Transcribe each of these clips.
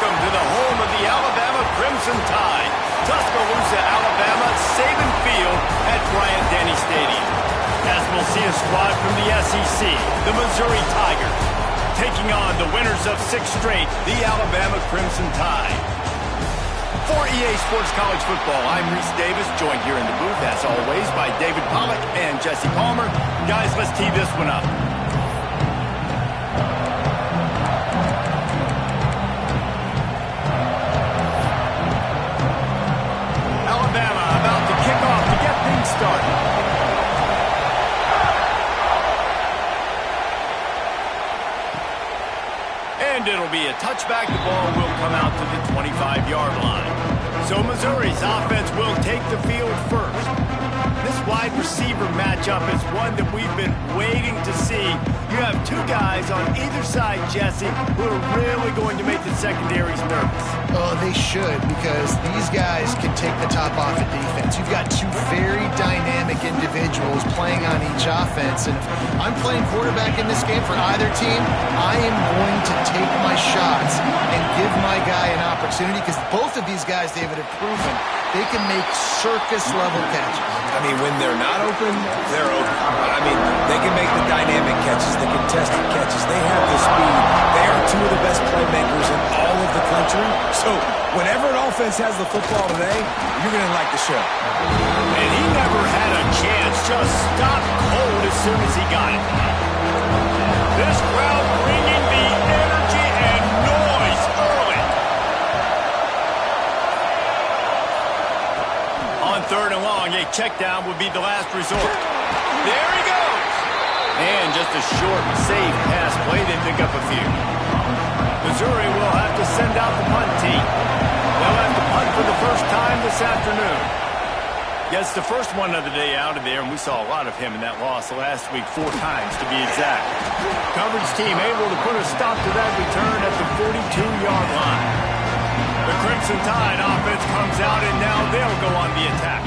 Welcome to the home of the Alabama Crimson Tide, Tuscaloosa, Alabama, Saban Field at Bryant-Denny Stadium. As we'll see a squad from the SEC, the Missouri Tigers, taking on the winners of 6 straight, the Alabama Crimson Tide. For EA Sports College Football, I'm Reese Davis, joined here in the booth, as always, by David Pollack and Jesse Palmer. Guys, let's tee this one up. Alabama about to kick off to get things started. And it'll be a touchback. The ball will come out to the 25-yard line. So Missouri's offense will take the field first. This wide receiver matchup is one that we've been waiting to see. You have 2 guys on either side, Jesse, who are really going to make the secondaries nervous. Oh, they should, because these guys can take the top off at defense. You've got 2 very dynamic individuals playing on each offense, and if I'm playing quarterback in this game for either team, I am going to take my shots and give my guy an opportunity, because both of these guys, David, have proven they can make circus-level catches. I mean, when they're not open, they're open. I mean, they can make the dynamic catches, the contested catches. They have the speed. They are 2 of the best playmakers in all of the country. So whenever an offense has the football today, you're going to like the show. And he never had a chance, just stopped cold as soon as he got it. This crowd bringing the energy and noise early. On 3rd and long, a check down would be the last resort. There he goes. And just a short, safe pass play. They pick up a few. Missouri will have to send out the punt team. They'll have to punt for the first time this afternoon. Yes, the first one of the day out of there, and we saw a lot of him in that loss last week, 4 times to be exact. Coverage team able to put a stop to that return at the 42-yard line. The Crimson Tide offense comes out, and now they'll go on the attack.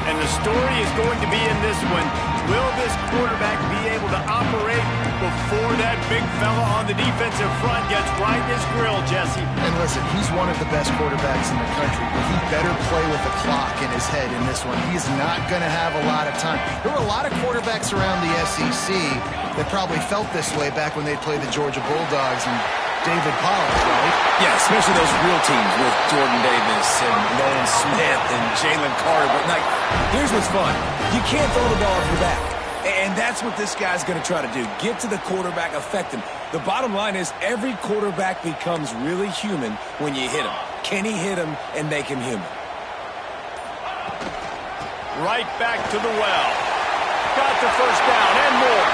And the story is going to be in this one, will this quarterback be able to operate before that big fella on the defensive front gets right in his grill, Jesse? And listen, he's one of the best quarterbacks in the country, but he better play with the clock in his head in this one. He's not going to have a lot of time. There were a lot of quarterbacks around the SEC that probably felt this way back when they played the Georgia Bulldogs and David Pollack, right? Yeah, especially those real teams with Jordan Davis and Nolan Smith and Jalen Carter. But, like, here's what's fun. You can't throw the ball off your back. And that's what this guy's going to try to do. Get to the quarterback, affect him. The bottom line is every quarterback becomes really human when you hit him. Can he hit him and make him human? Right back to the well. Got the first down and more.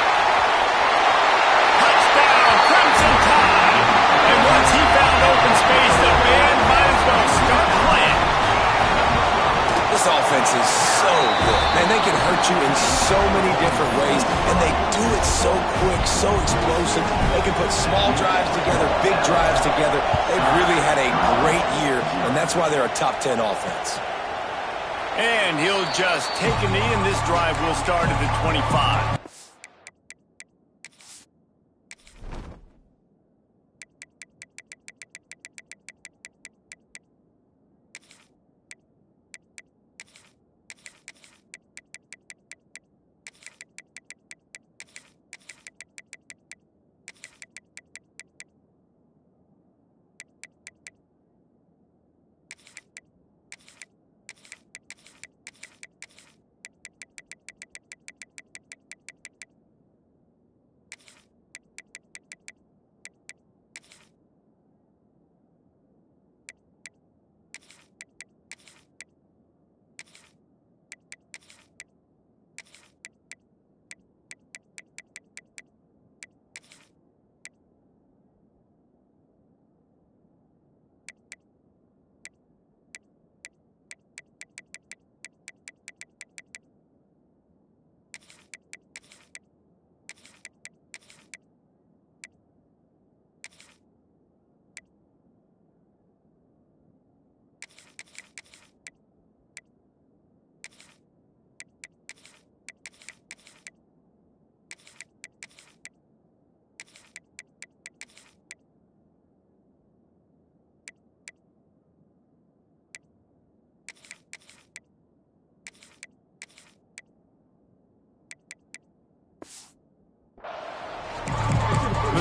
Touchdown, Crimson Tide. And once he found open space, the band might as well start playing. This offense is so good. Man, they can hurt you in so many different ways, and they do it so quick, so explosive. They can put small drives together, big drives together. They've really had a great year, and that's why they're a top 10 offense. And he'll just take a knee, and this drive will start at the 25.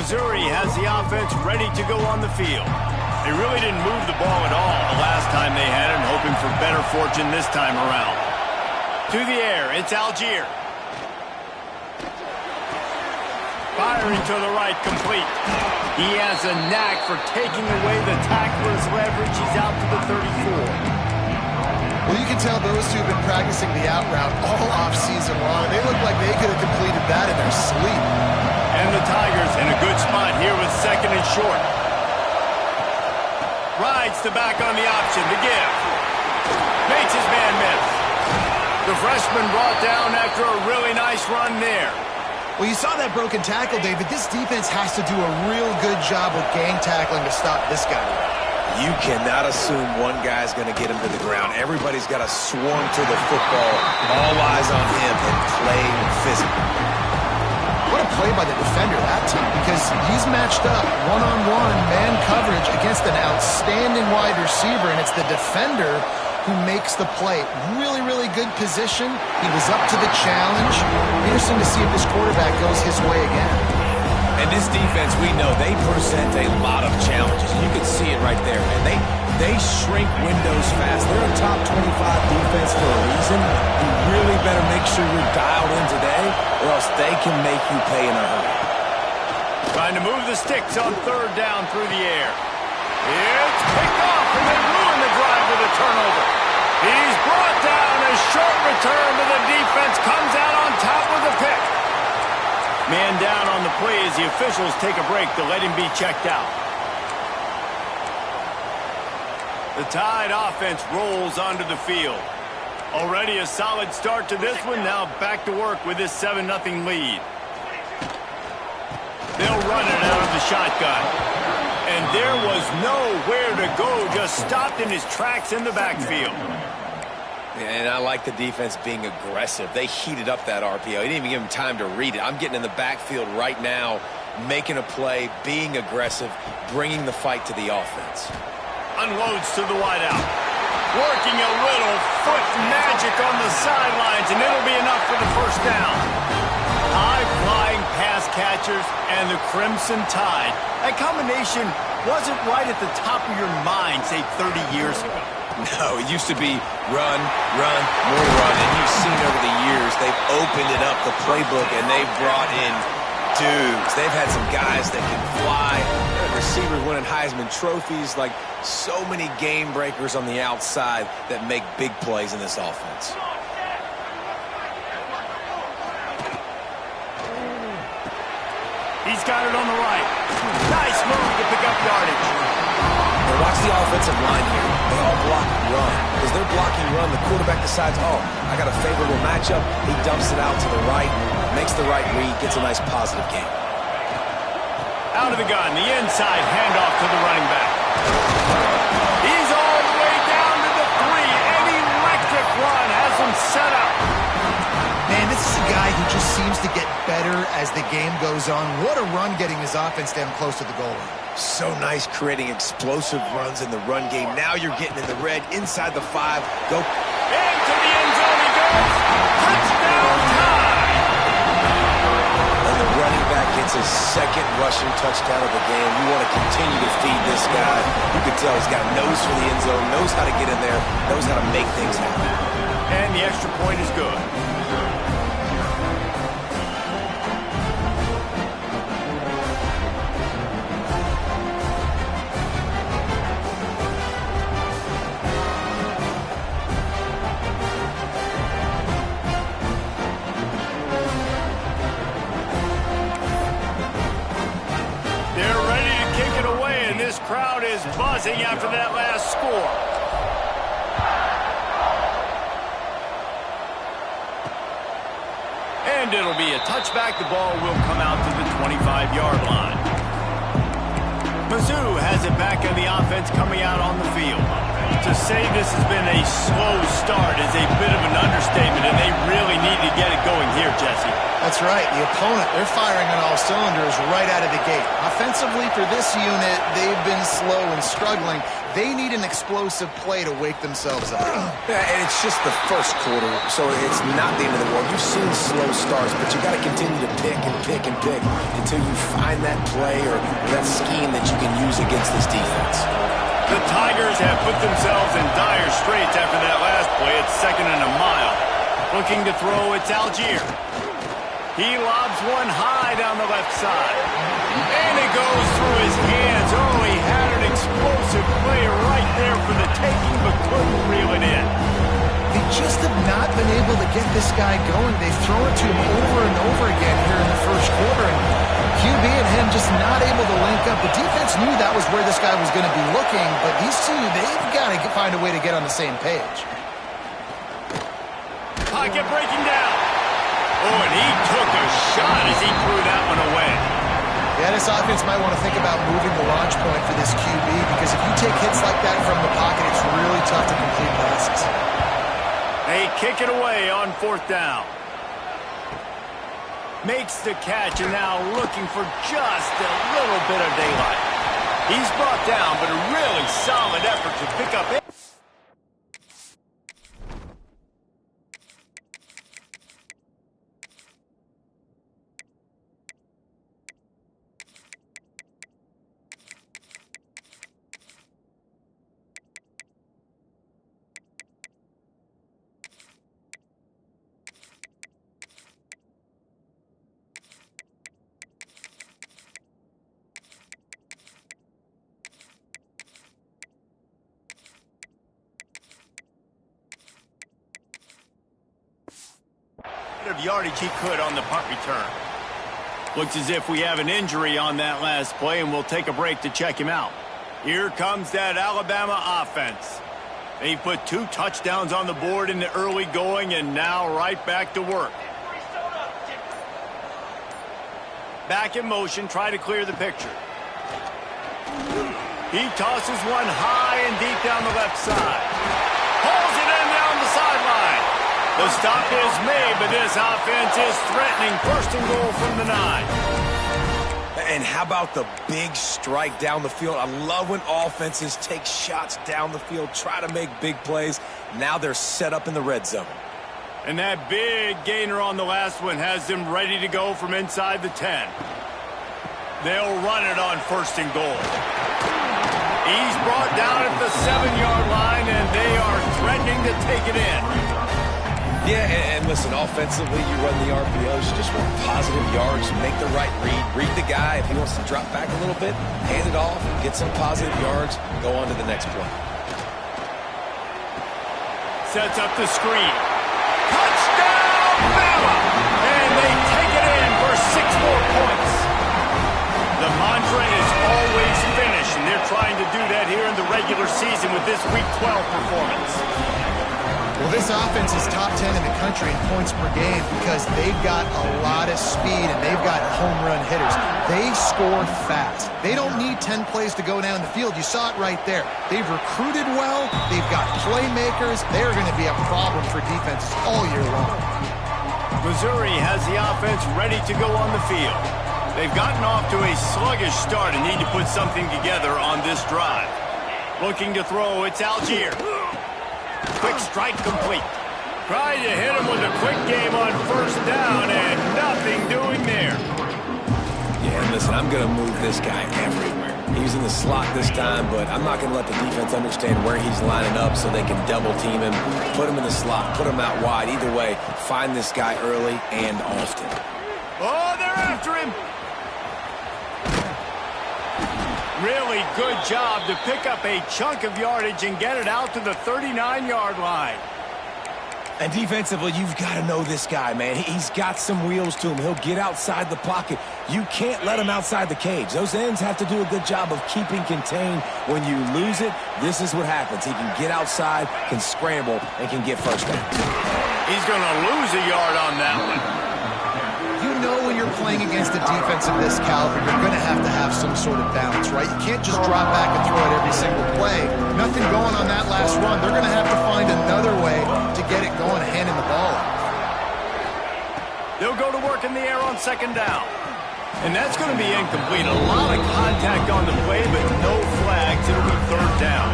Missouri has the offense ready to go on the field. They really didn't move the ball at all the last time they had it, hoping for better fortune this time around. To the air, it's Algier. Firing to the right, complete. He has a knack for taking away the tackler's leverage. He's out to the 34. Well, you can tell those two have been practicing the out route all off-season long. They look like they could have completed that in their sleep. And the Tigers in a good spot here with second and short. Rides to back on the option to give. Makes his man miss. The freshman brought down after a really nice run there. Well, you saw that broken tackle, David. This defense has to do a real good job with gang tackling to stop this guy. You cannot assume one guy's going to get him to the ground. Everybody's got to swarm to the football. All eyes on him and play physical. What a play by the defender that time, because he's matched up one-on-one man coverage against an outstanding wide receiver, and it's the defender who makes the play. Really, really good position. He was up to the challenge. Interesting to see if this quarterback goes his way again. And this defense, we know, they present a lot of challenges. You can see it right there, man. They shrink windows fast. They're a top 25 defense for a reason. You really better make sure you're dialed in today, or else they can make you pay in a hurry. Trying to move the sticks on third down through the air. It's picked off, and they ruin the drive with a turnover. He's brought down. A short return to the defense comes out on top with a pick. Man down on the play as the officials take a break to let him be checked out. The Tide offense rolls onto the field. Already a solid start to this one. Now back to work with this 7-0 lead. They'll run it out of the shotgun. And there was nowhere to go. Just stopped in his tracks in the backfield. And I like the defense being aggressive. They heated up that RPO. He didn't even give him time to read it. I'm getting in the backfield right now, making a play, being aggressive, bringing the fight to the offense. Unloads to the wideout. Working a little foot magic on the sidelines, and it'll be enough for the first down. High-flying pass catchers and the Crimson Tide. That combination wasn't right at the top of your mind, say, 30 years ago. No, it used to be run, run, more run. And you've seen over the years, they've opened it up, the playbook, and they've brought in dudes. They've had some guys that can fly. Receivers winning Heisman trophies, like so many game breakers on the outside that make big plays in this offense. He's got it on the right. Nice move to pick up yardage. Now watch the offensive line here. They all block run. As they're blocking run, the quarterback decides, oh, I got a favorable matchup. He dumps it out to the right, makes the right read, gets a nice positive gain. Out of the gun, the inside handoff to the running back. He's all the way down to the 3. An electric run has him set up. Man, this is a guy who just seems to get better as the game goes on. What a run getting his offense down close to the goal line. So nice creating explosive runs in the run game. Now you're getting in the red, inside the 5. Go. Into the end zone he goes. Touchdown Tide. And the running back gets his second rushing touchdown of the game. You want to continue to feed this guy. You can tell he's got a nose for the end zone, knows how to get in there, knows how to make things happen. And the extra point is good. Crowd is buzzing after that last score. And it'll be a touchback. The ball will come out to the 25-yard line. Mizzou has it back in the offense coming out on the field. To say this has been a slow start is a bit of an understatement, and they really need to get it going here, Jesse. That's right. The opponent, they're firing on all cylinders right out of the gate. Offensively, for this unit, they've been slow and struggling. They need an explosive play to wake themselves up. Yeah, and it's just the first quarter, so it's not the end of the world. You've seen slow starts, but you got to continue to pick and pick and pick until you find that play or that scheme that you can use against this defense. The Tigers have put themselves in dire straits after that last play. It's 2nd and a mile. Looking to throw, it's Algier. He lobs one high down the left side. And it goes through his hands. Oh, he had an explosive play right there for the taking, but couldn't reel it in. They just have not been able to get this guy going. They've thrown it to him over and over again here in the first quarter. And QB and him just not able to link up. The defense knew that was where this guy was going to be looking, but these two, they've got to find a way to get on the same page. Pocket breaking down. Oh, and he took a shot as he threw that one away. Yeah, this offense might want to think about moving the launch point for this QB, because if you take hits like that from the pocket, it's really tough to complete passes. They kick it away on 4th down. Makes the catch, and now looking for just a little bit of daylight. He's brought down, but a really solid effort to pick up it. Of yardage he could on the punt return. Looks as if we have an injury on that last play, and we'll take a break to check him out. Here comes that Alabama offense. They put 2 touchdowns on the board in the early going, and now right back to work. Back in motion, try to clear the picture. He tosses one high and deep down the left side. Pulls it in down the sideline. The stop is made, but this offense is threatening. 1st and goal from the 9. And how about the big strike down the field? I love when offenses take shots down the field, try to make big plays. Now they're set up in the red zone. And that big gainer on the last one has them ready to go from inside the 10. They'll run it on 1st and goal. He's brought down at the 7-yard line, and they are threatening to take it in. Yeah, and listen, offensively, you run the RPOs, you just want positive yards, make the right read the guy. If he wants to drop back a little bit, hand it off, get some positive yards, go on to the next play. Sets up the screen. Touchdown, Bama! And they take it in for 6 more points. The mantra is always finish, and they're trying to do that here in the regular season with this Week 12 performance. Well, this offense is top 10 in the country in points per game because they've got a lot of speed and they've got home run hitters. They score fast. They don't need 10 plays to go down the field. You saw it right there. They've recruited well. They've got playmakers. They're going to be a problem for defenses all year long. Missouri has the offense ready to go on the field. They've gotten off to a sluggish start and need to put something together on this drive. Looking to throw, it's Algier. Quick strike complete. Tried to hit him with a quick game on 1st down, and nothing doing there. Yeah, listen, I'm going to move this guy everywhere. He's in the slot this time, but I'm not going to let the defense understand where he's lining up so they can double team him, put him in the slot, put him out wide. Either way, find this guy early and often. Oh, they're after him. Really good job to pick up a chunk of yardage and get it out to the 39-yard line. And defensively, you've got to know this guy, man. He's got some wheels to him. He'll get outside the pocket. You can't let him outside the cage. Those ends have to do a good job of keeping contained. When you lose it, this is what happens. He can get outside, can scramble, and can get 1st down. He's going to lose a yard on that one. You know when you're playing against a defense of this caliber, you're going to have some sort of balance, right? You can't just drop back and throw it every single play. Nothing going on that last run. They're going to have to find another way to get it going, handing the ball off. They'll go to work in the air on second down. And that's going to be incomplete. A lot of contact on the play, but no flags. It'll be third down.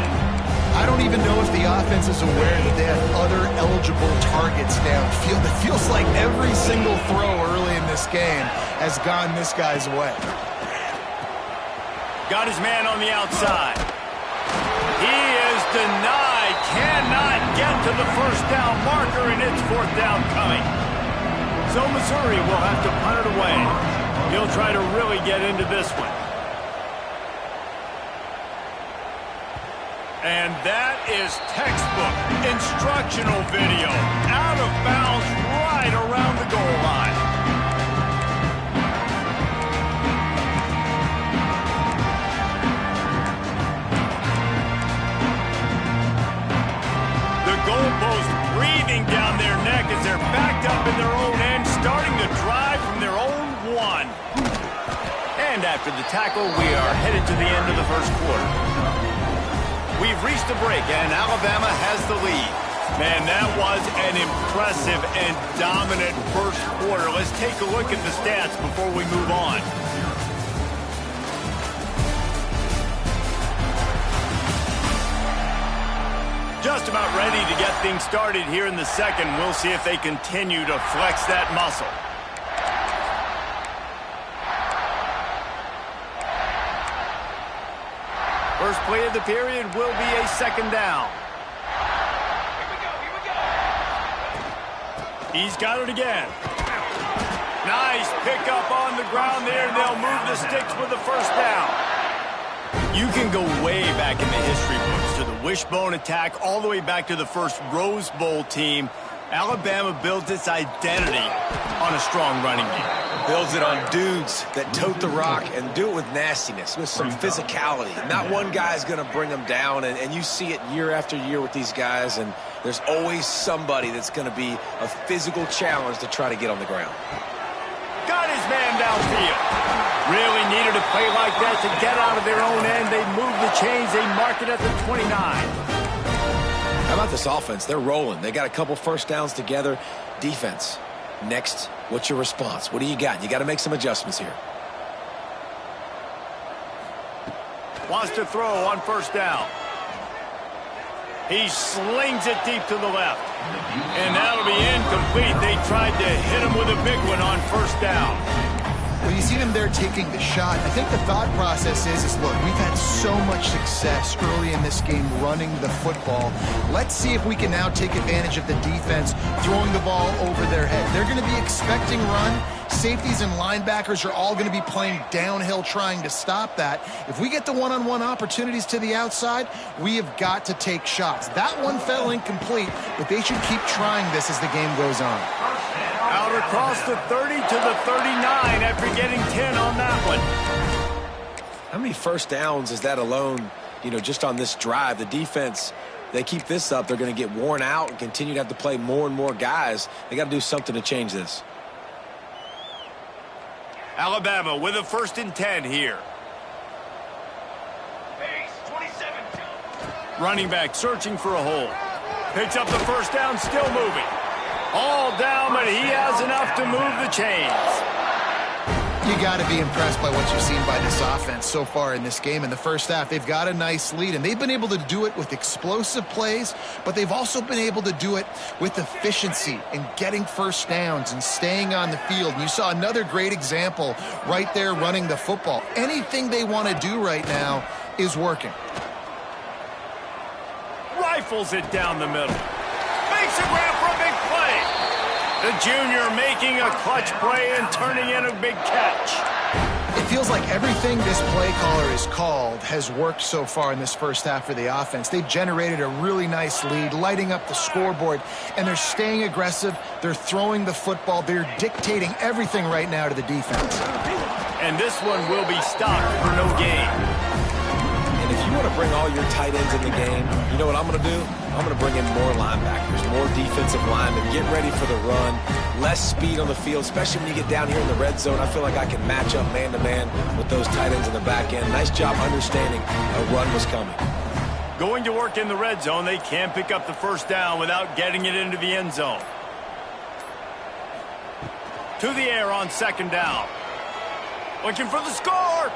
I don't even know if the offense is aware that they have other eligible targets downfield. It feels like every single throw early in this game has gone this guy's way. Got his man on the outside. He is denied. Cannot get to the first down marker, and it's fourth down coming. So Missouri will have to punt it away. He'll try to really get into this one. And that is textbook instructional video. Out of bounds right around the goal line. The goalpost breathing down their neck as they're backed up in their own end, starting to drive from their own one. And after the tackle, we are headed to the end of the first quarter. We've reached the break, and Alabama has the lead. Man, that was an impressive and dominant first quarter. Let's take a look at the stats before we move on. Just about ready to get things started here in the second. We'll see if they continue to flex that muscle. First play of the period will be a second down. Here we go. He's got it again. Nice pickup on the ground there, and they'll move the sticks with the first down. You can go way back in the history books to the wishbone attack, all the way back to the first Rose Bowl team. Alabama builds its identity on a strong running game. Builds it on dudes that tote the rock and do it with nastiness, with some physicality. Not one guy's going to bring them down, and you see it year after year with these guys, and there's always somebody that's going to be a physical challenge to try to get on the ground. Got his man downfield. Really needed a play like that to get out of their own end. They move the chains. They mark it at the 29. How about this offense? They're rolling. They got a couple first downs together. Defense. Next, what's your response? What do you got? You got to make some adjustments here. Wants to throw on first down. He slings it deep to the left. And that'll be incomplete. They tried to hit him with a big one on first down. Well, you see them there taking the shot. I think the thought process is look, we've had so much success early in this game running the football. Let's see if we can now take advantage of the defense throwing the ball over their head. They're going to be expecting run. Safeties and linebackers are all going to be playing downhill trying to stop that. If we get the one-on-one opportunities to the outside, we have got to take shots. That one fell incomplete, but they should keep trying this as the game goes on. Out across the 30 to the 39 after getting 10 on that one. How many first downs is that alone, just on this drive? The defense, they keep this up, they're going to get worn out and continue to have to play more and more guys. They got to do something to change this. Alabama with a 1st and 10 here. Running back searching for a hole. Picks up the first down, still moving. All down, but he has enough to move the chains. You got to be impressed by what you've seen by this offense so far in this game. In the first half, they've got a nice lead, and they've been able to do it with explosive plays, but they've also been able to do it with efficiency and getting first downs and staying on the field. And you saw another great example right there running the football. Anything they want to do right now is working. Rifles it down the middle. Makes a grab for a big play. The junior making a clutch play and turning in a big catch. It feels like everything this play caller has called has worked so far in this first half for the offense. They've generated a really nice lead, lighting up the scoreboard, and they're staying aggressive. They're throwing the football. They're dictating everything right now to the defense. And this one will be stopped for no gain. And if you want to bring all your tight ends in the game, you know what I'm going to do? I'm going to bring in more linebackers, more defensive linemen, get ready for the run, less speed on the field, especially when you get down here in the red zone. I feel like I can match up man-to-man with those tight ends in the back end. Nice job understanding a run was coming. Going to work in the red zone, they can't pick up the first down without getting it into the end zone. To the air on second down. Looking for the score.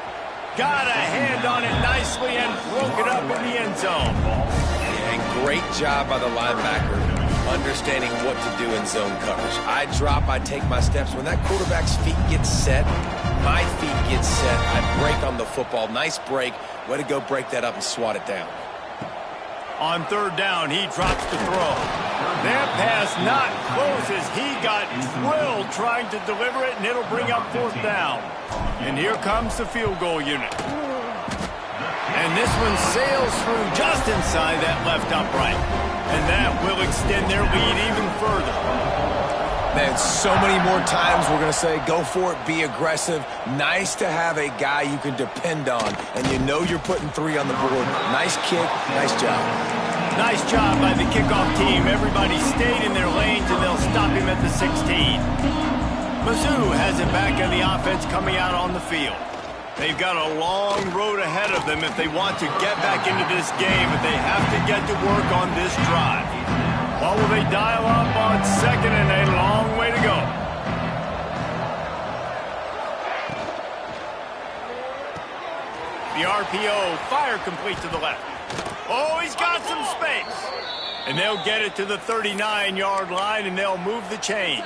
Got a hand on it nicely and broke it up in the end zone. Yeah, great job by the linebacker understanding what to do in zone coverage. I drop, I take my steps. When that quarterback's feet get set, my feet get set, I break on the football. Nice break. Way to go break that up and swat it down. On third down, he drops the throw. That pass not close as he got drilled trying to deliver it, and it'll bring up fourth down. And here comes the field goal unit. And this one sails through just inside that left upright. And that will extend their lead even further. Man, so many more times we're going to say, go for it, be aggressive. Nice to have a guy you can depend on, and you know you're putting 3 on the board. Nice kick, nice job. Nice job by the kickoff team. Everybody stayed in their lanes, and they'll stop him at the 16. Mizzou has it back in the offense coming out on the field. They've got a long road ahead of them if they want to get back into this game, but they have to get to work on this drive. What will they dial up on second and a long way to go? The RPO, fire complete to the left. Oh, he's got some space. And they'll get it to the 39-yard line, and they'll move the chains.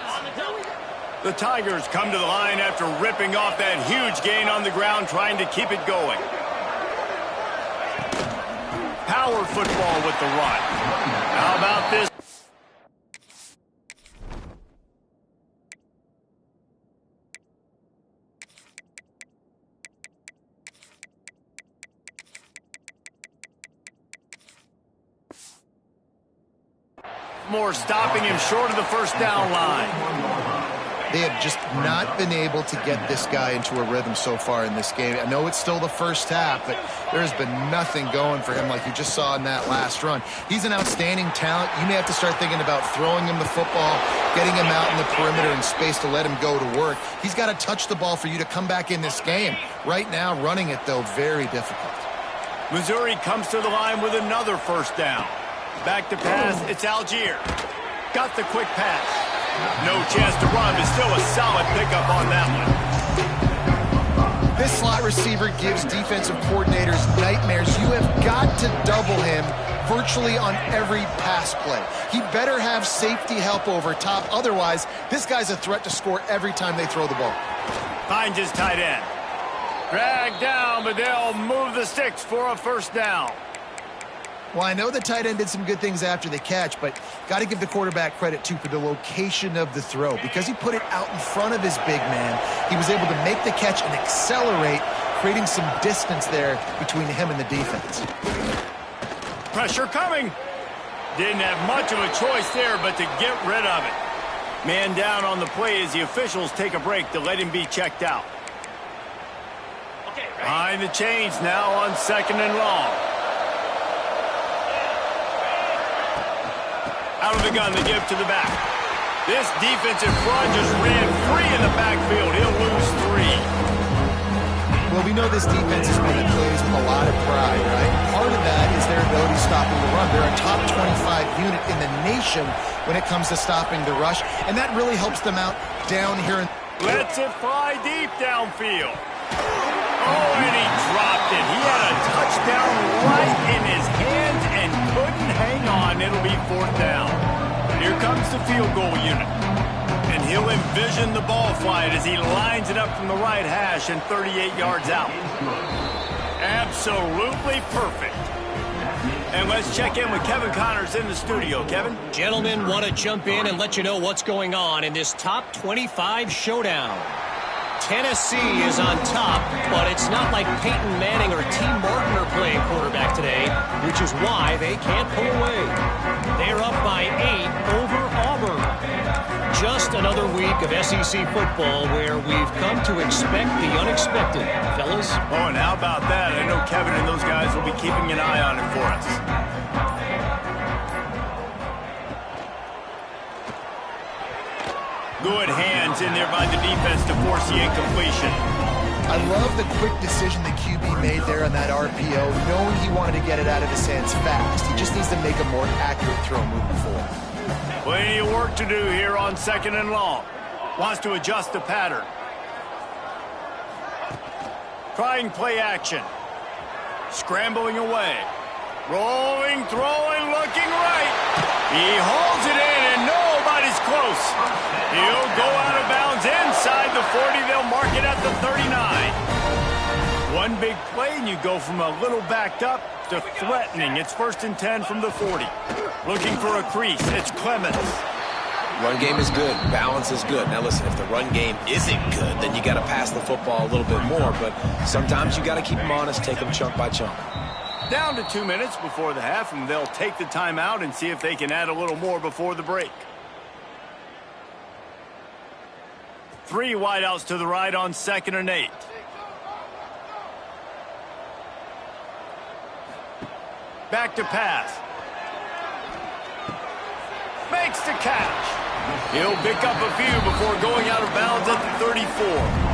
The Tigers come to the line after ripping off that huge gain on the ground, trying to keep it going. Power football with the run. How about this? More stopping him short of the first down line. They have just not been able to get this guy into a rhythm so far in this game. I know it's still the first half, but there has been nothing going for him like you just saw in that last run. He's an outstanding talent. You may have to start thinking about throwing him the football, getting him out in the perimeter in space to let him go to work. He's got to touch the ball for you to come back in this game. Right now, running it, though, very difficult. Missouri comes to the line with another first down. Back to pass, it's Algier. Got the quick pass. No chance to run, but still a solid pickup on that one. This slot receiver gives defensive coordinators nightmares. You have got to double him virtually on every pass play. He better have safety help over top. Otherwise, this guy's a threat to score every time they throw the ball. Finds his tight end. Dragged down, but they'll move the sticks for a first down. Well, I know the tight end did some good things after the catch, but got to give the quarterback credit, too, for the location of the throw. Because he put it out in front of his big man, he was able to make the catch and accelerate, creating some distance there between him and the defense. Pressure coming. Didn't have much of a choice there, but to get rid of it. Man down on the play as the officials take a break to let him be checked out. Behind the chains now on second and long. Out of the gun, they give to the back. This defensive front just ran free in the backfield. He'll lose 3. Well, we know this defense is one that plays with a lot of pride, right? Part of that is their ability stopping the run. They're a top 25 unit in the nation when it comes to stopping the rush, and that really helps them out down here. Lets it fly deep downfield. Oh, and he dropped it. He had a touchdown right in his hands and couldn't hang on. It'll be fourth down. Here comes the field goal unit. And he'll envision the ball flight as he lines it up from the right hash and 38 yards out. Absolutely perfect. And let's check in with Kevin Connors in the studio. Kevin? Gentlemen, want to jump in and let you know what's going on in this top 25 showdown. Tennessee is on top, but it's not like Peyton Manning or T. Martin are playing quarterback today. You're which is why they can't pull away. They're up by 8 over Auburn. Just another week of SEC football where we've come to expect the unexpected, fellas. Oh, and how about that? I know Kevin and those guys will be keeping an eye on it for us. Good hands in there by the defense to force the incompletion. I love the quick decision the QB made there on that RPO, knowing he wanted to get it out of his hands fast. He just needs to make a more accurate throw moving forward. Plenty of work to do here on 2nd and long. Wants to adjust the pattern. Trying play action. Scrambling away. Rolling, throwing, looking right. He holds it in and nobody's close. He'll go out of bounds inside the 40. They'll mark it at the 39. One big play and you go from a little backed up to threatening. It's 1st and 10 from the 40. Looking for a crease. It's Clemens. Run game is good. Balance is good. Now, listen, if the run game isn't good, then you got to pass the football a little bit more. But sometimes you got to keep them honest, take them chunk by chunk. Down to 2 minutes before the half, and they'll take the timeout and see if they can add a little more before the break. 3 wideouts to the right on 2nd and 8. Back to pass. Makes the catch. He'll pick up a few before going out of bounds at the 34.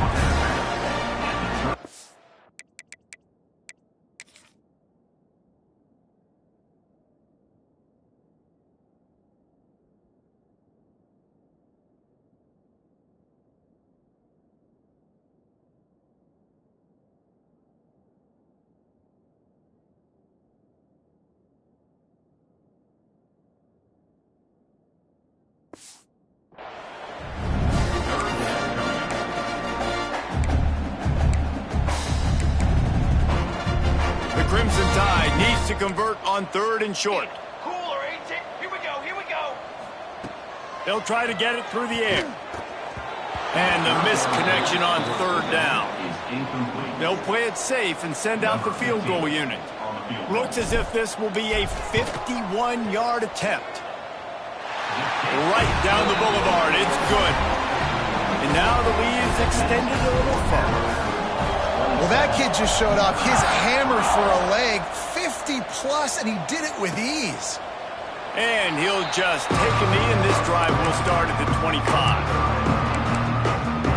Crimson Tide needs to convert on 3rd and short. Cooler, ain't it? Here we go, here we go. They'll try to get it through the air. And the missed connection on 3rd down. They'll play it safe and send out the field goal unit. Looks as if this will be a 51-yard attempt. Right down the boulevard. It's good. And now the lead is extended a little further. Well, that kid just showed off his hammer for a leg, 50-plus, and he did it with ease. And he'll just take a knee, and this drive will start at the 25.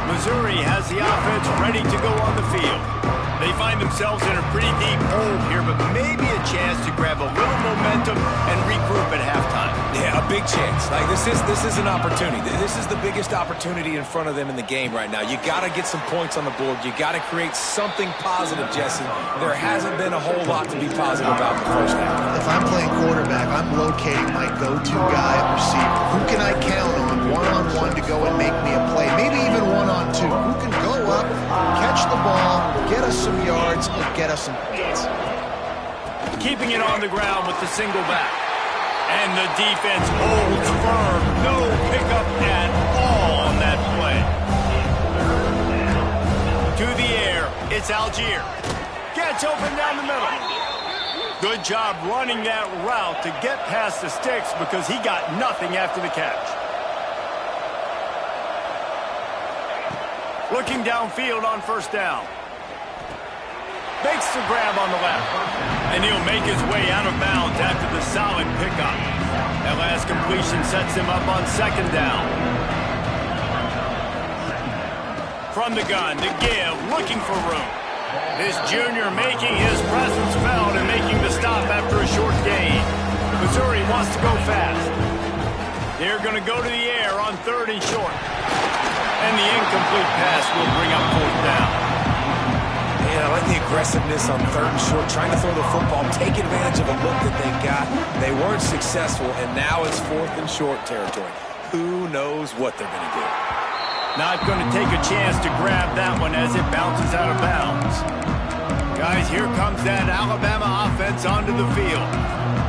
Missouri has the offense ready to go on the field. They find themselves in a pretty deep hole here, but maybe a chance to grab a little momentum and regroup at halftime. Yeah, a big chance. Like this is an opportunity. This is the biggest opportunity in front of them in the game right now. You got to get some points on the board. You got to create something positive, Jesse. There hasn't been a whole lot to be positive about in the first half. If I'm playing quarterback, I'm locating my go-to guy at receiver. Who can I count on one-on-one to go and make me a play? Maybe even one-on-two. Who can go up, catch the ball, get us some yards, or get us some points? Keeping it on the ground with the single back. And the defense holds firm. No pickup at all on that play. To the air, it's Algier. Gets open down the middle. Good job running that route to get past the sticks because he got nothing after the catch. Looking downfield on 1st down. Makes the grab on the left. And he'll make his way out of bounds after the solid pickup. That last completion sets him up on 2nd down. From the gun to give, looking for room. This junior making his presence felt and making the stop after a short gain. Missouri wants to go fast. They're going to go to the air on 3rd and short. And the incomplete pass will bring up 4th down. Man, I like the aggressiveness on 3rd and short, trying to throw the football, take advantage of a look that they got. They weren't successful, and now it's 4th and short territory. Who knows what they're going to do? Not going to take a chance to grab that one as it bounces out of bounds. Guys, here comes that Alabama offense onto the field.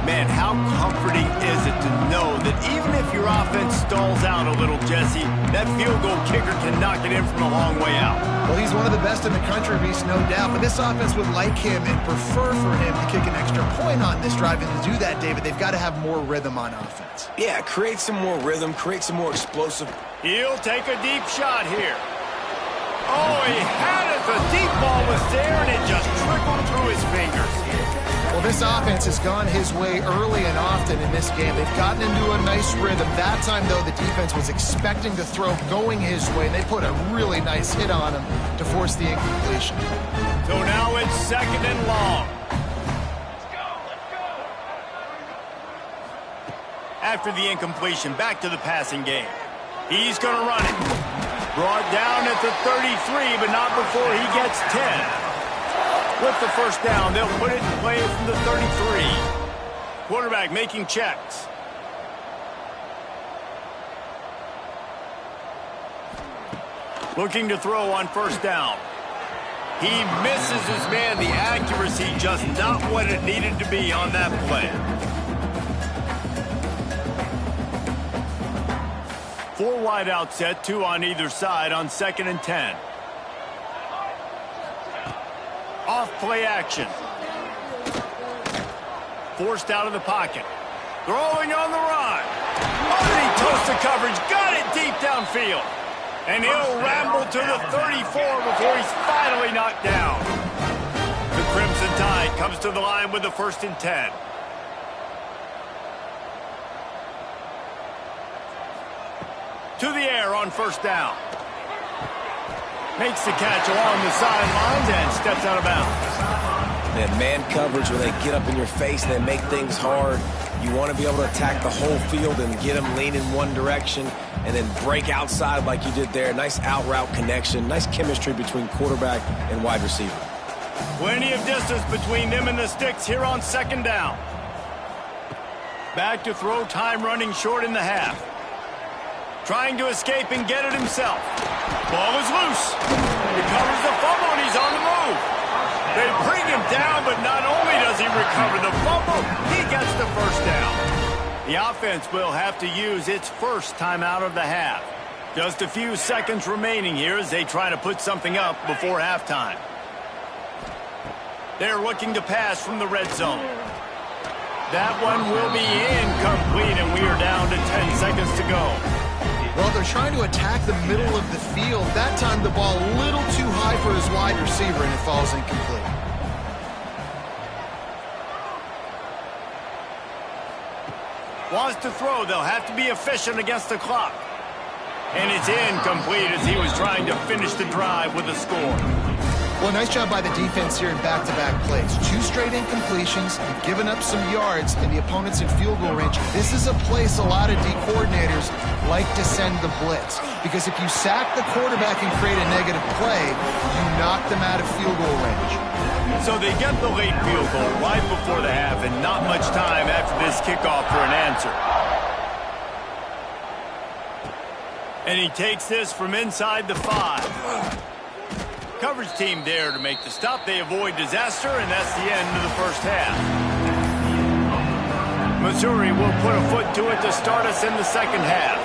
Man, how comforting is it to know that even if your offense stalls out a little, Jesse, that field goal kicker can knock it in from a long way out. Well, he's one of the best in the country, Reese, no doubt. But this offense would like him and prefer for him to kick an extra their point on this drive, and to do that, David, they've got to have more rhythm on offense. Yeah, create some more rhythm, create some more explosive. He'll take a deep shot here. Oh, he had it. The deep ball was there, and it just trickled through his fingers. Well, this offense has gone his way early and often in this game. They've gotten into a nice rhythm. That time, though, the defense was expecting the throw going his way, and they put a really nice hit on him to force the incompletion. So now it's 2nd and long. After the incompletion, back to the passing game. He's going to run it. Brought down at the 33, but not before he gets 10. With the first down, they'll put it in play from the 33. Quarterback making checks. Looking to throw on first down. He misses his man. The accuracy just not what it needed to be on that play. 4 wide out set, 2 on either side on 2nd and 10. Off play action. Forced out of the pocket. Throwing on the run. Oh, he toasts the coverage. Got it deep downfield. And he'll ramble to the 34 before he's finally knocked down. The Crimson Tide comes to the line with the 1st and 10. To the air on first down. Makes the catch along the sidelines and steps out of bounds. That man coverage, when they get up in your face and they make things hard, you want to be able to attack the whole field and get them leaning one direction and then break outside like you did there. Nice out route connection, nice chemistry between quarterback and wide receiver. Plenty of distance between them and the sticks here on 2nd down. Back to throw, time running short in the half. Trying to escape and get it himself. Ball is loose. Recovers the fumble, and he's on the move. They bring him down, but not only does he recover the fumble, he gets the first down. The offense will have to use its first timeout of the half. Just a few seconds remaining here as they try to put something up before halftime. They're looking to pass from the red zone. That one will be incomplete, and we are down to 10 seconds to go. Well, they're trying to attack the middle of the field. That time the ball a little too high for his wide receiver, and it falls incomplete. Wants to throw. They'll have to be efficient against the clock. And it's incomplete as he was trying to finish the drive with a score. Well, nice job by the defense here in back-to-back plays. 2 straight incompletions, giving up some yards, and the opponent's in field goal range. This is a place a lot of D coordinators like to send the blitz. Because if you sack the quarterback and create a negative play, you knock them out of field goal range. So they get the late field goal right before the half, and not much time after this kickoff for an answer. And he takes this from inside the 5. Coverage team there to make the stop. They avoid disaster, and that's the end of the first half. Missouri will put a foot to it to start us in the second half.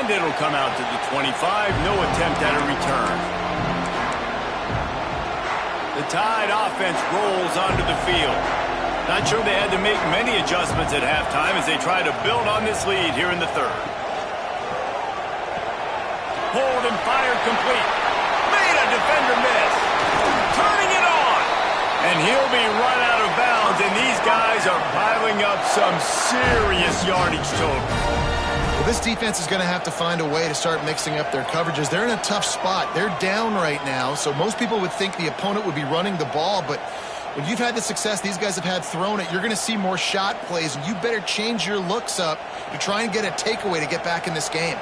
And it'll come out to the 25. No attempt at a return. The Tide offense rolls onto the field. Not sure they had to make many adjustments at halftime as they try to build on this lead here in the third. Pulled and fired complete. Made a defender miss. Turning it on. And he'll be run out of bounds, and these guys are piling up some serious yardage total. Well, this defense is going to have to find a way to start mixing up their coverages. They're in a tough spot. They're down right now, so most people would think the opponent would be running the ball, but when you've had the success these guys have had throwing it, you're going to see more shot plays, and you better change your looks up to try and get a takeaway to get back in this game.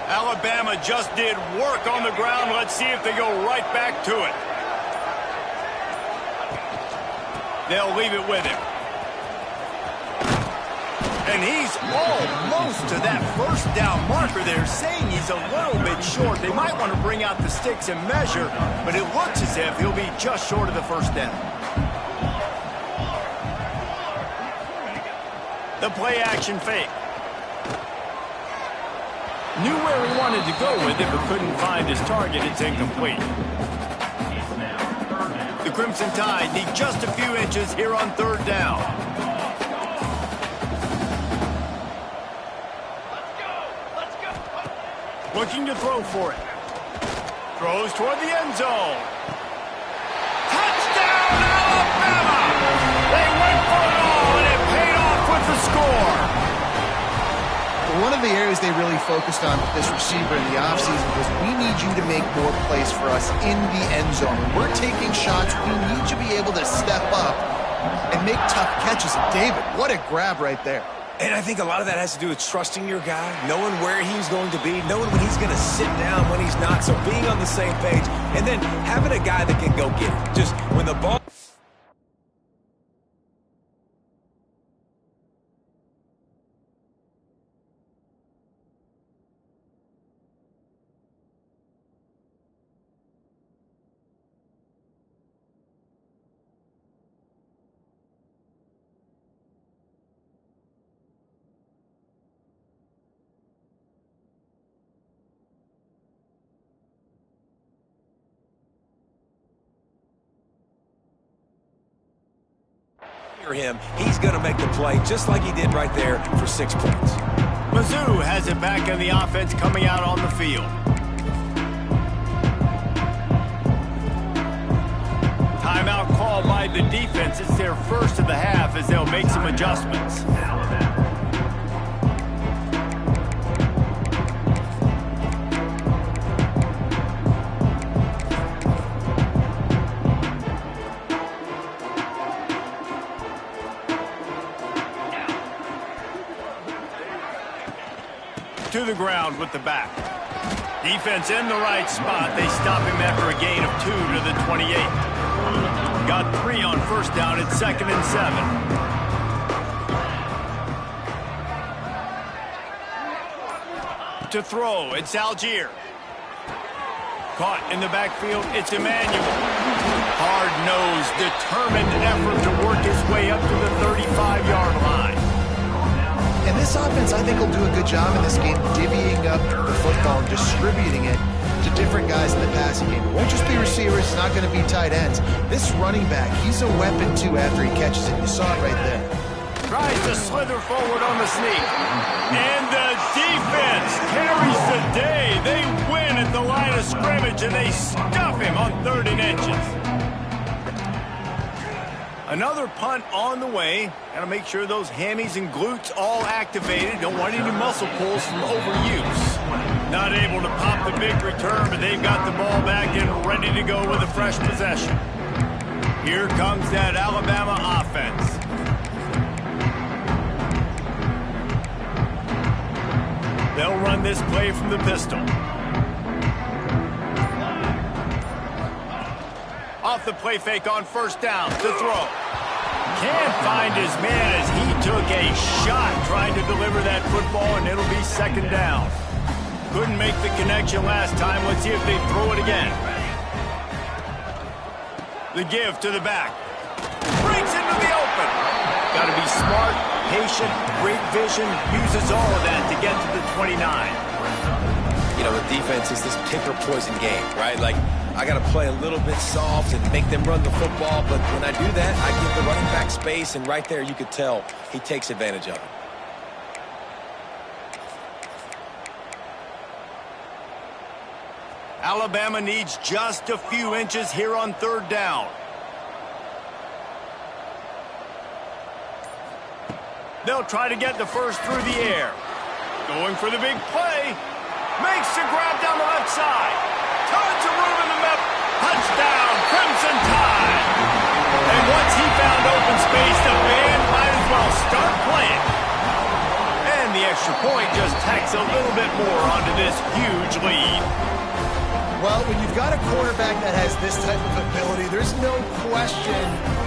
Alabama just did work on the ground. Let's see if they go right back to it. They'll leave it with him. And he's almost to that first down marker. They're saying he's a little bit short. They might want to bring out the sticks and measure, but it looks as if he'll be just short of the first down. The play action fake. Knew where he wanted to go with it, but couldn't find his target. It's incomplete. The Crimson Tide need just a few inches here on third down. Let's go. Looking to throw for it. Throws toward the end zone. Touchdown, Alabama! They went for it all, and it paid off with the score. One of the areas they really focused on with this receiver in the offseason was we need you to make more plays for us in the end zone. When we're taking shots, we need you to be able to step up and make tough catches. David, what a grab right there. And I think a lot of that has to do with trusting your guy, knowing where he's going to be, knowing when he's going to sit down, when he's not, so being on the same page, and then having a guy that can go get it. Just when the ball... him, he's going to make the play just like he did right there for 6 points. Mizzou has it back in the offense coming out on the field. Timeout called by the defense. It's their first of the half as they'll make some adjustments. To the ground with the back. Defense in the right spot. They stop him after a gain of 2 to the 28. Got 3 on first down. It's 2nd and 7. To throw, it's Algier. Caught in the backfield, it's Emmanuel. Hard-nosed, determined effort to work his way up to the 35-yard line. And this offense, I think, will do a good job in this game divvying up the football and distributing it to different guys in the passing game. It won't just be receivers. It's not going to be tight ends. This running back, he's a weapon, too, after he catches it. You saw it right there. Tries to slither forward on the sneak. And the defense carries the day. They win at the line of scrimmage, and they stuff him on 3rd and inches. Another punt on the way. Got to make sure those hammies and glutes all activated. Don't want any muscle pulls from overuse. Not able to pop the big return, but they've got the ball back and ready to go with a fresh possession. Here comes that Alabama offense. They'll run this play from the pistol. Off the play fake on first down to throw. Can't find his man as he took a shot trying to deliver that football, and it'll be 2nd down. Couldn't make the connection last time. Let's see if they throw it again. The give to the back. Breaks into the open. Got to be smart, patient, great vision. Uses all of that to get to the 29. You know, the defense is this pick or poison game, right? Like, I got to play a little bit soft and make them run the football, but when I do that, I give the running back space, and right there you could tell he takes advantage of it. Alabama needs just a few inches here on 3rd down. They'll try to get the first through the air. Going for the big play. Makes the grab down the left side. Tons of room in the middle. Touchdown, Crimson Tide. And once he found open space, the band might as well start playing. And the extra point just tacks a little bit more onto this huge lead. Well, when you've got a quarterback that has this type of ability, there's no question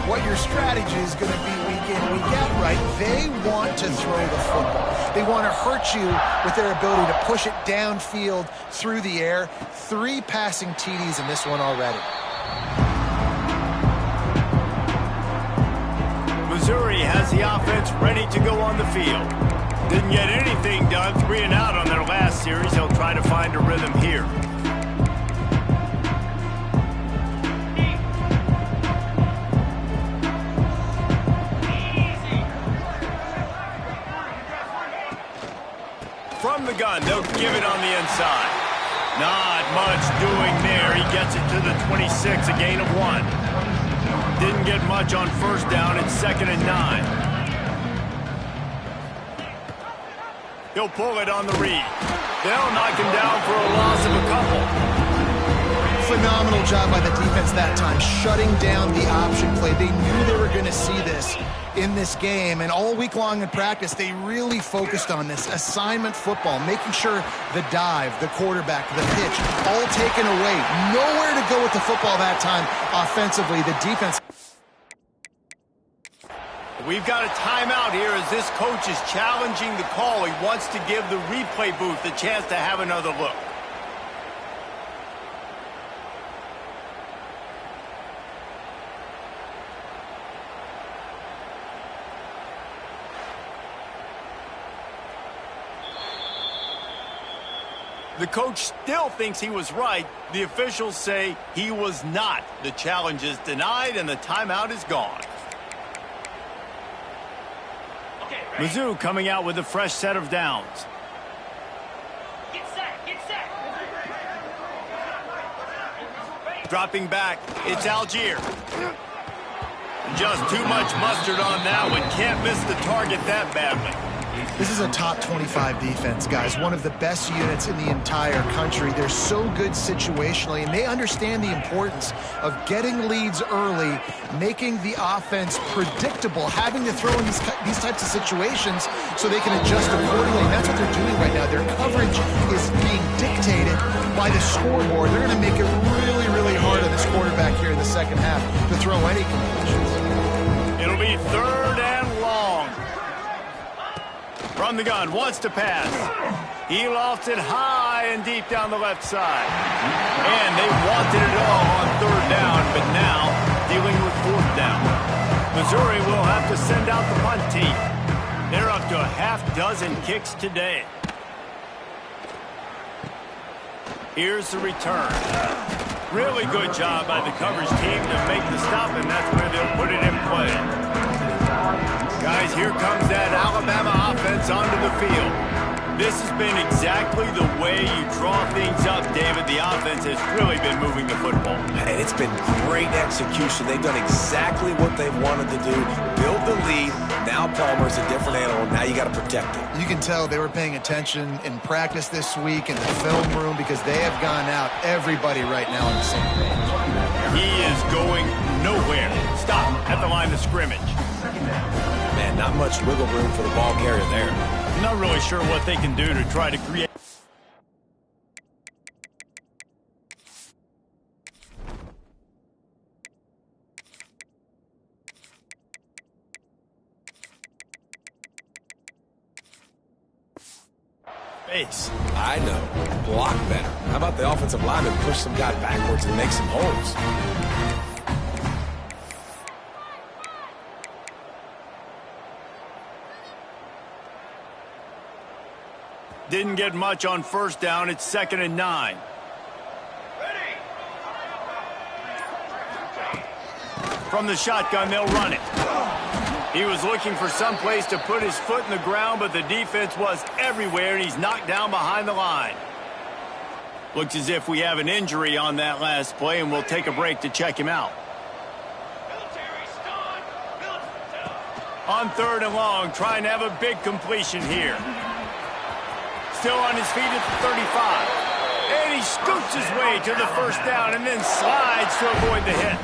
what your strategy is going to be week in, week out, right? They want to throw the football. They want to hurt you with their ability to push it downfield through the air. 3 passing TDs in this one already. Missouri has the offense ready to go on the field. Didn't get anything done, 3 and out on their last series. They'll try to find a rhythm here. the gun. They'll give it on the inside. Not much doing there. He gets it to the 26, a gain of 1. Didn't get much on first down. It's 2nd and 9. He'll pull it on the read. They'll knock him down for a loss of a couple. Phenomenal job by the defense that time, shutting down the option play. They knew they were going to see this in this game, and all week long in practice, they really focused on this assignment football, making sure the dive, the quarterback, the pitch, all taken away. Nowhere to go with the football that time offensively. The defense... We've got a timeout here as this coach is challenging the call. He wants to give the replay booth a chance to have another look. The coach still thinks he was right. The officials say he was not. The challenge is denied and the timeout is gone. Mizzou coming out with a fresh set of downs. Get set, get set. Dropping back, it's Algier. Just too much mustard on that one. Can't miss the target that badly. This is a top 25 defense, guys. One of the best units in the entire country. They're so good situationally, and they understand the importance of getting leads early, making the offense predictable, having to throw in these types of situations so they can adjust accordingly. And that's what they're doing right now. Their coverage is being dictated by the scoreboard. They're going to make it really, really hard on this quarterback here in the second half to throw any completions. It'll be 3rd and long. From the gun, wants to pass. He lofts it high and deep down the left side. And they wanted it all on 3rd down, but now dealing with 4th down. Missouri will have to send out the punt team. They're up to a half-dozen kicks today. Here's the return. Really good job by the coverage team to make the stop, and that's where they'll put it in play. Guys, here comes that Alabama offense onto the field. This has been exactly the way you draw things up, David. The offense has really been moving the football. And it's been great execution. They've done exactly what they've wanted to do. Build the lead. Now Palmer's a different animal. Now you got to protect it. You can tell they were paying attention in practice this week in the film room because they have gone out, everybody right now on the same page. He is going nowhere. Stop at the line of scrimmage. Man, not much wiggle room for the ball carrier there. I'm not really sure what they can do to try to create. Base. I know. Block better. How about the offensive lineman push some guy backwards and make some holes? Didn't get much on first down. It's 2nd and 9. From the shotgun, they'll run it. He was looking for some place to put his foot in the ground, but the defense was everywhere, and he's knocked down behind the line. Looks as if we have an injury on that last play, and we'll take a break to check him out. On 3rd and long, trying to have a big completion here. Still on his feet at the 35. And he scoots his way to the first down and then slides to avoid the hit.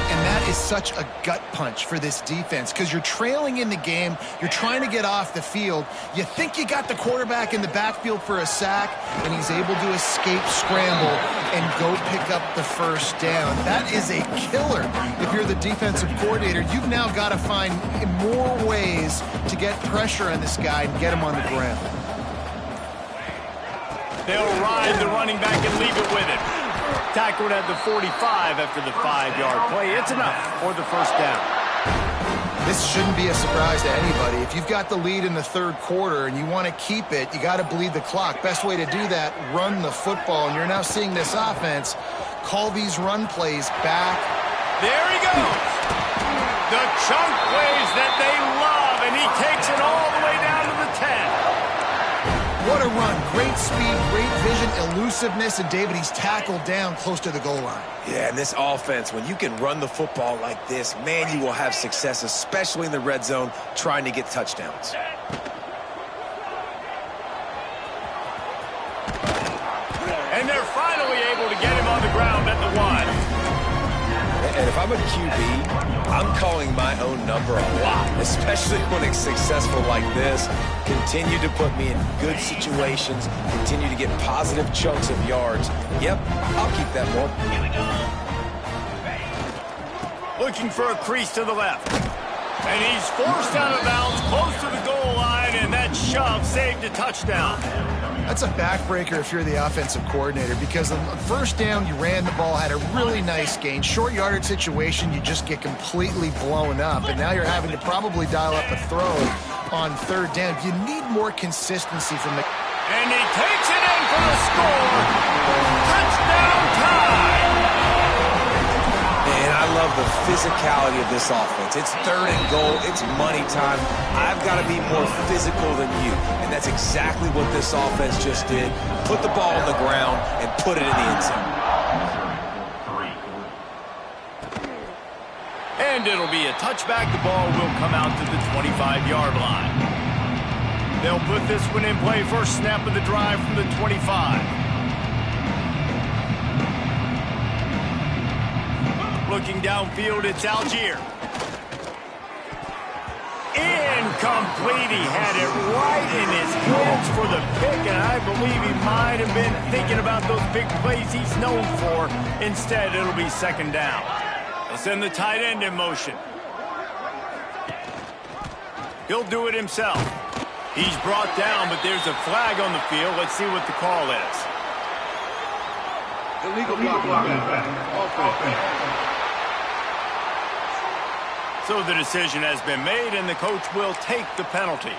And that is such a gut punch for this defense because you're trailing in the game. You're trying to get off the field. You think you got the quarterback in the backfield for a sack, and he's able to escape, scramble, and go pick up the first down. That is a killer. If you're the defensive coordinator, you've now got to find more ways to get pressure on this guy and get him on the ground. They'll ride the running back and leave it with him. Tackled at the 45 after the 5-yard play. It's enough for the first down. This shouldn't be a surprise to anybody. If you've got the lead in the 3rd quarter and you want to keep it, you got to bleed the clock. Best way to do that, run the football. And you're now seeing this offense call these run plays back. There he goes. The chunk plays that they love, and he takes it all the way down to the 10. What a run. Great speed, great vision, elusiveness, and David, he's tackled down close to the goal line. Yeah, and this offense, when you can run the football like this, man, you will have success, especially in the red zone, trying to get touchdowns. And they're finally able to get him on the ground at the 1. And if I'm a QB, I'm calling my own number a lot, especially when it's successful like this. Continue to put me in good situations, continue to get positive chunks of yards. Yep, I'll keep that one. Looking for a crease to the left. And he's forced out of bounds close to the goal line, and that shove saved a touchdown. That's a backbreaker if you're the offensive coordinator, because on first down, you ran the ball, had a really nice gain. Short yardage situation, you just get completely blown up, and now you're having to probably dial up a throw on third down. You need more consistency from the... And he takes it in for the score. Touchdown tie. And I love the physicality of this offense. It's third and goal. It's money time. I've got to be more physical than you. And that's exactly what this offense just did. Put the ball on the ground and put it in the end zone. And it'll be a touchback. The ball will come out to the 25-yard line. They'll put this one in play. First snap of the drive from the 25. Looking downfield, it's Algier. Incomplete. He had it right in his hands for the pick, and I believe he might have been thinking about those big plays he's known for. Instead, it'll be second down. They'll send the tight end in motion. He'll do it himself. He's brought down, but there's a flag on the field. Let's see what the call is. Illegal blocking. Offense. So the decision has been made, and the coach will take the penalty.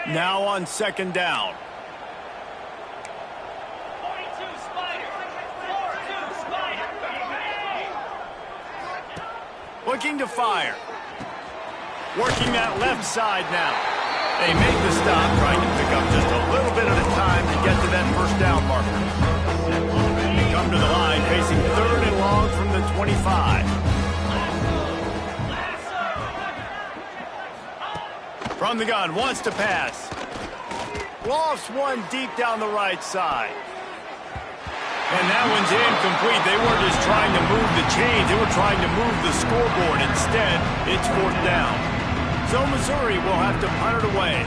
Now on second down. 42 Spider. 42 Spider. Looking to fire. Working that left side now. They make the stop, trying to pick up just a little bit at a time to get to that first down marker. They come to the line, facing third and long from the 25. From the gun, wants to pass. Lofts one deep down the right side. And that one's incomplete. They weren't just trying to move the chains, they were trying to move the scoreboard. Instead, it's fourth down. So Missouri will have to punt it away.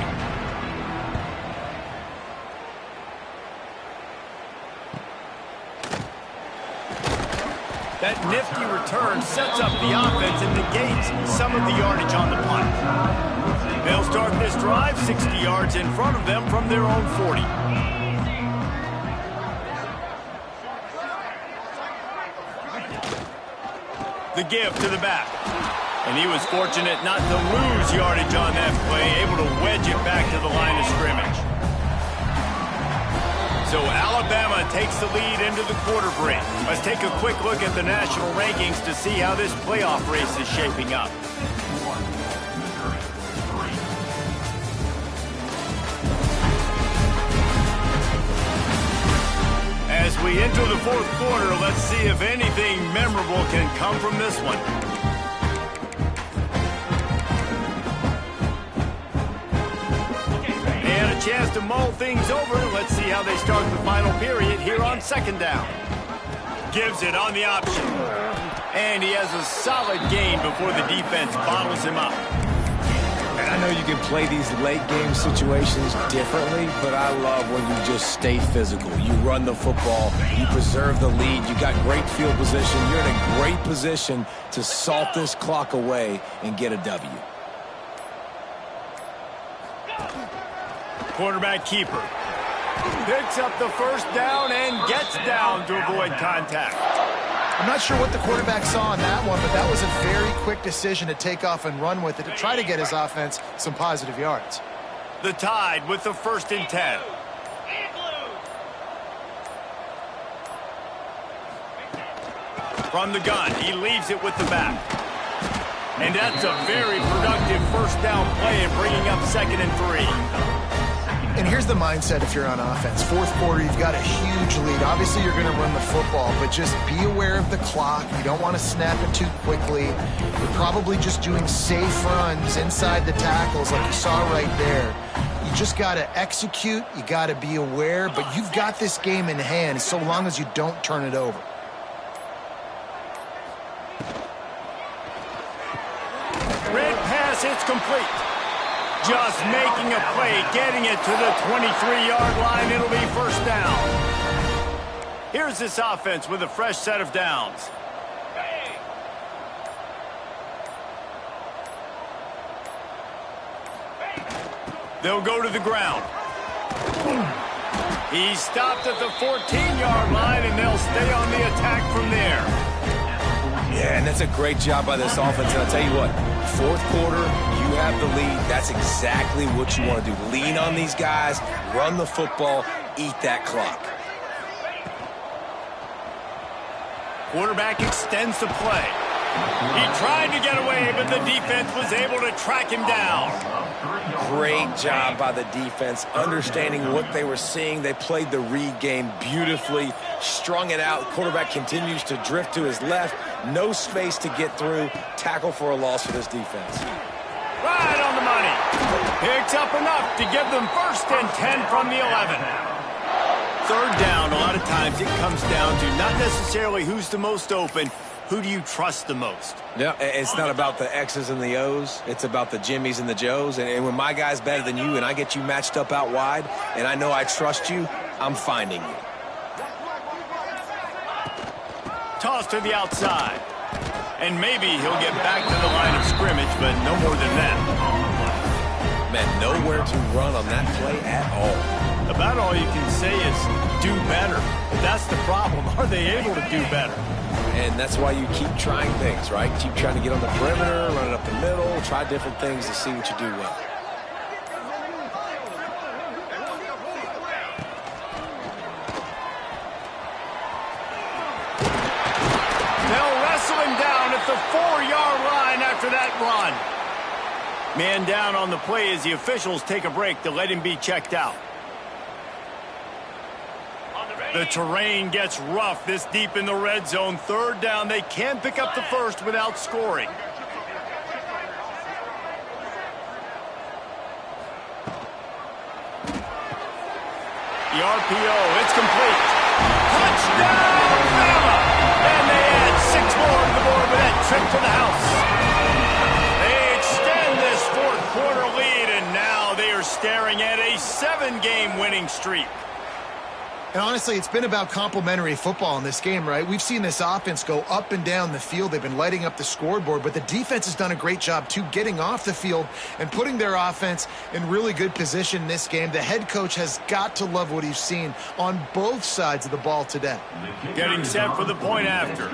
That nifty return sets up the offense and negates some of the yardage on the punt. They'll start this drive 60 yards in front of them from their own 40. The give to the back. And he was fortunate not to lose yardage on that play, able to wedge it back to the line of scrimmage. So Alabama takes the lead into the quarter break. Let's take a quick look at the national rankings to see how this playoff race is shaping up. As we enter the fourth quarter, let's see if anything memorable can come from this one. Chance to mull things over. Let's see how they start the final period here on second down. Gives it on the option. And he has a solid gain before the defense bottles him up. And I know you can play these late game situations differently, but I love when you just stay physical. You run the football, you preserve the lead, you got great field position. You're in a great position to salt this clock away and get a W. Quarterback keeper picks up the first down and gets down to avoid contact. I'm not sure what the quarterback saw on that one, but that was a very quick decision to take off and run with it to try to get his offense some positive yards. The Tide with the 1st and 10. From the gun, he leaves it with the back. And that's a very productive first down play in bringing up 2nd and 3. And here's the mindset if you're on offense. Fourth quarter, you've got a huge lead. Obviously, you're going to run the football, but just be aware of the clock. You don't want to snap it too quickly. You're probably just doing safe runs inside the tackles like you saw right there. You just got to execute. You got to be aware, but you've got this game in hand so long as you don't turn it over. Red pass, it's complete. Just making a play, getting it to the 23-yard line. It'll be first down. Here's this offense with a fresh set of downs. They'll go to the ground. He's stopped at the 14-yard line, and they'll stay on the attack from there. Yeah, and that's a great job by this offense. And I'll tell you what, fourth quarter, you have the lead. That's exactly what you want to do. Lean on these guys, run the football, eat that clock. Quarterback extends the play. He tried to get away, but the defense was able to track him down. Great job by the defense, understanding what they were seeing. They played the read game beautifully, strung it out. The quarterback continues to drift to his left. No space to get through. Tackle for a loss for this defense. Right on the money. Picks up enough to give them 1st and 10 from the 11. Third down, a lot of times it comes down to not necessarily who's the most open, who do you trust the most? Yeah, it's not about the X's and the O's. It's about the Jimmys and the Joes. And when my guy's better than you and I get you matched up out wide and I know I trust you, I'm finding you. Toss to the outside. And maybe he'll get back to the line of scrimmage, but no more than that. Man, nowhere to run on that play at all. About all you can say is do better. That's the problem. Are they able to do better? And that's why you keep trying things, right? Keep trying to get on the perimeter, run it up the middle, try different things to see what you do well. They'll wrestle him down at the 4-yard line after that run. Man down on the play as the officials take a break to let him be checked out. The terrain gets rough this deep in the red zone. Third down, they can pick up the first without scoring. The RPO, it's complete. Touchdown, Bama! And they add 6 more to the board with that trip to the house. They extend this fourth quarter lead, and now they are staring at a 7-game winning streak. And honestly, it's been about complementary football in this game, right? We've seen this offense go up and down the field. They've been lighting up the scoreboard, but the defense has done a great job, too, getting off the field and putting their offense in really good position in this game. The head coach has got to love what he's seen on both sides of the ball today. Getting set for the point after.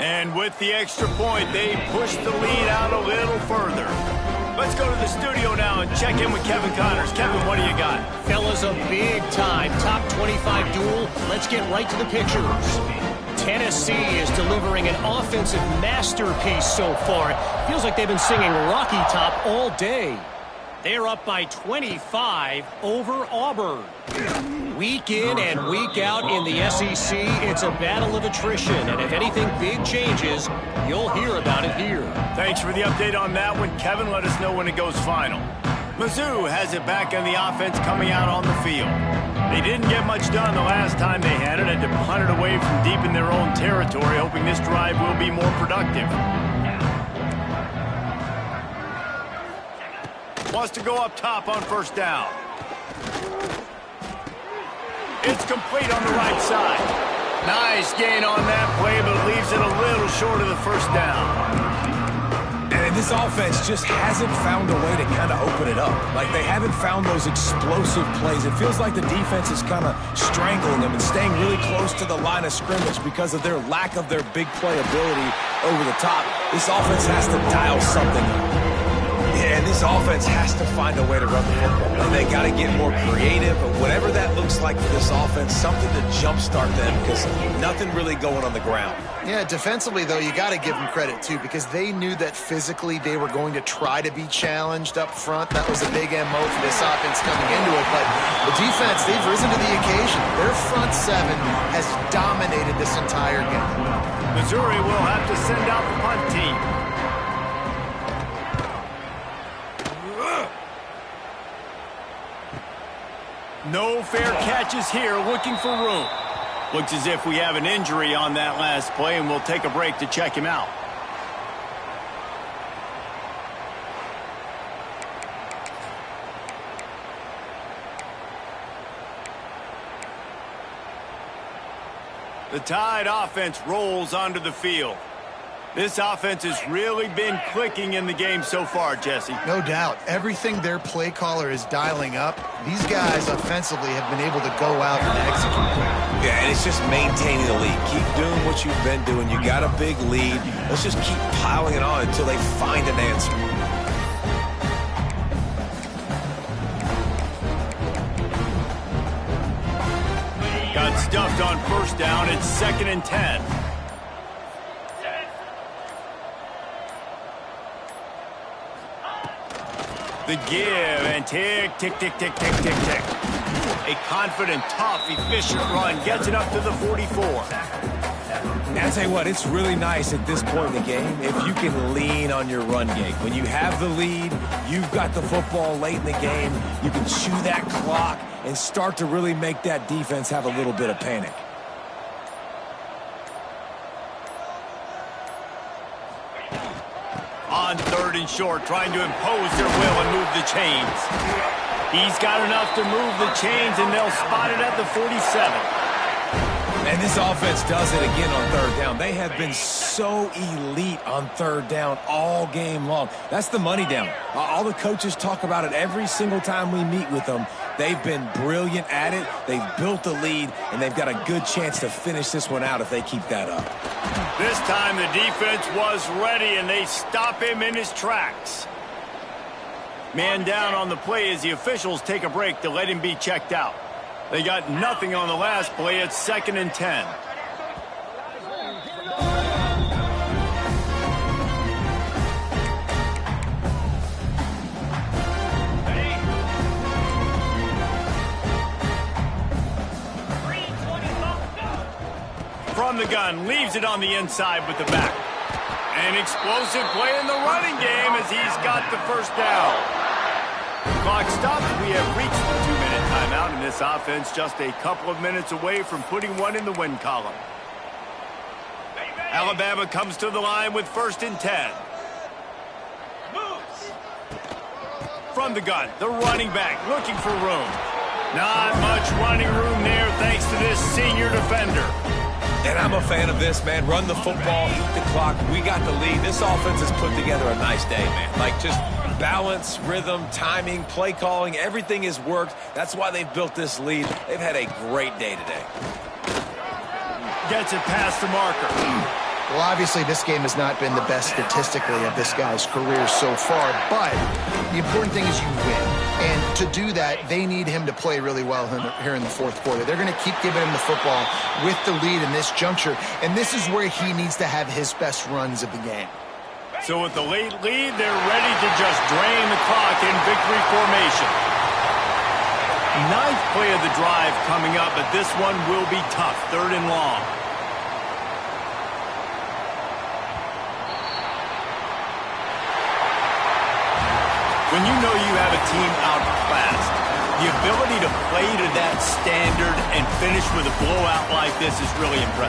And with the extra point, they push the lead out a little further. Let's go to the studio now and check in with Kevin Connors. Kevin, what do you got? Fellas, a big-time top 25 duel. Let's get right to the pictures. Tennessee is delivering an offensive masterpiece so far. It feels like they've been singing Rocky Top all day. They're up by 25 over Auburn. Week in and week out in the SEC, it's a battle of attrition. And if anything big changes, you'll hear about it here. Thanks for the update on that one, Kevin. Let us know when it goes final. Mizzou has it back on the offense coming out on the field. They didn't get much done the last time they had it, and to punt it away from deep in their own territory, hoping this drive will be more productive. Wants to go up top on first down. It's complete on the right side. Nice gain on that play, but leaves it a little short of the first down. And this offense just hasn't found a way to kind of open it up. Like, they haven't found those explosive plays. It feels like the defense is kind of strangling them and staying really close to the line of scrimmage because of their lack of their big play ability over the top. This offense has to dial something up. Yeah, and this offense has to find a way to run the football. And they got to get more creative, but whatever that looks like for this offense, something to jumpstart them because nothing really going on the ground. Yeah, defensively, though, you got to give them credit, too, because they knew that physically they were going to try to be challenged up front. That was a big MO for this offense coming into it. But the defense, they've risen to the occasion. Their front seven has dominated this entire game. Missouri will have to send out the punt team. No fair catches here, looking for room. Looks as if we have an injury on that last play, and we'll take a break to check him out. The Tide offense rolls onto the field. This offense has really been clicking in the game so far, Jesse. No doubt. Everything their play caller is dialing up, these guys offensively have been able to go out and execute. Yeah, and it's just maintaining the lead. Keep doing what you've been doing. You got a big lead. Let's just keep piling it on until they find an answer. Got stuffed on first down. It's 2nd and 10. The give and tick, tick, tick, tick, tick, tick, tick. A confident, tough, efficient run gets it up to the 44. Now, I'll tell you what, it's really nice at this point in the game if you can lean on your run game. When you have the lead, you've got the football late in the game, you can chew that clock and start to really make that defense have a little bit of panic. On 3rd and short, trying to impose their will and move the chains. He's got enough to move the chains, and they'll spot it at the 47. And this offense does it again on 3rd down. They have been so elite on 3rd down all game long. That's the money down. All the coaches talk about it every single time we meet with them. They've been brilliant at it. They've built the lead, and they've got a good chance to finish this one out if they keep that up. This time the defense was ready, and they stop him in his tracks. Man down on the play as the officials take a break to let him be checked out. They got nothing on the last play. It's 2nd and 10. From the gun, leaves it on the inside with the back. An explosive play in the running game as he's got the first down. Clock stopped. We have reached the 2-minute timeout, and this offense just a couple of minutes away from putting one in the win column. Alabama comes to the line with 1st and 10. From the gun, the running back looking for room. Not much running room there thanks to this senior defender. And I'm a fan of this, man. Run the football, eat the clock. We got the lead. This offense has put together a nice day, man. Like, just balance, rhythm, timing, play calling, everything has worked. That's why they've built this lead. They've had a great day today. Gets it past the marker. Well, obviously, this game has not been the best statistically of this guy's career so far, but the important thing is you win. And to do that, they need him to play really well here in the 4th quarter. They're going to keep giving him the football with the lead in this juncture, and this is where he needs to have his best runs of the game. So with the late lead, they're ready to just drain the clock in victory formation. 9th play of the drive coming up, but this one will be tough. 3rd and long. When you know you have a team outclassed, the ability to play to that standard and finish with a blowout like this is really impressive.